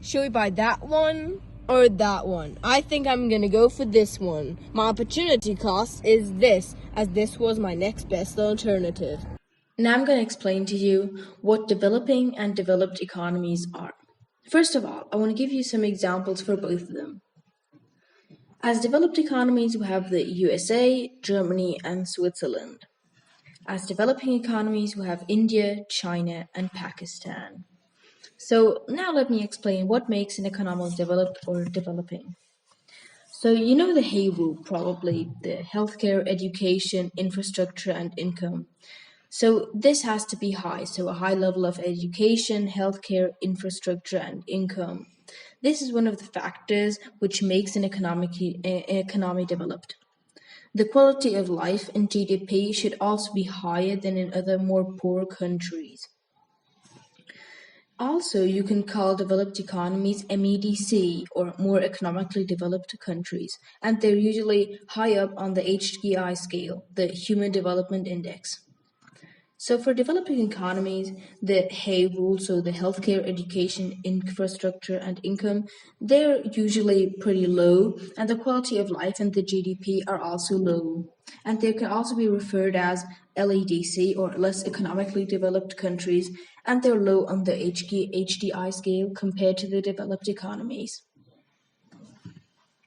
Should we buy that one or that one? I think I'm gonna go for this one. My opportunity cost is this, as this was my next best alternative. Now I'm going to explain to you what developing and developed economies are. First of all, I want to give you some examples for both of them. As developed economies, we have the USA, Germany, and Switzerland. As developing economies, we have India, China, and Pakistan. So now let me explain what makes an economy developed or developing. So you know the HAY rule probably, the healthcare, education, infrastructure, and income. So this has to be high, so a high level of education, healthcare, infrastructure, and income. This is one of the factors which makes an economy developed. The quality of life in GDP should also be higher than in other more poor countries. Also, you can call developed economies MEDC, or more economically developed countries, and they're usually high up on the HDI scale, the Human Development Index. So for developing economies, the HAY rule, so the healthcare, education, infrastructure, and income, they're usually pretty low, and the quality of life and the GDP are also low. And they can also be referred as LEDC, or less economically developed countries, and they're low on the HDI scale compared to the developed economies.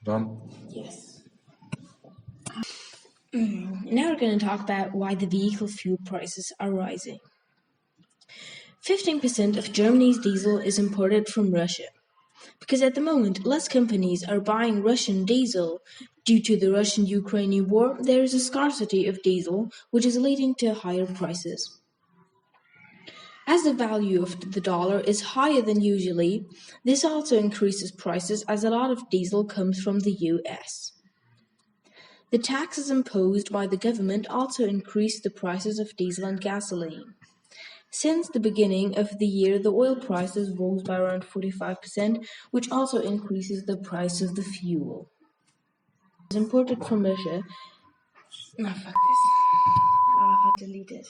Done? Yes. Now we're going to talk about why the vehicle fuel prices are rising. 15% of Germany's diesel is imported from Russia, because at the moment less companies are buying Russian diesel. Due to the Russian-Ukrainian war, there is a scarcity of diesel, which is leading to higher prices. As the value of the dollar is higher than usually, this also increases prices as a lot of diesel comes from the US. The taxes imposed by the government also increase the prices of diesel and gasoline. Since the beginning of the year, the oil prices rose by around 45%, which also increases the price of the fuel. It's imported from Russia. No, fuck this. I delete it.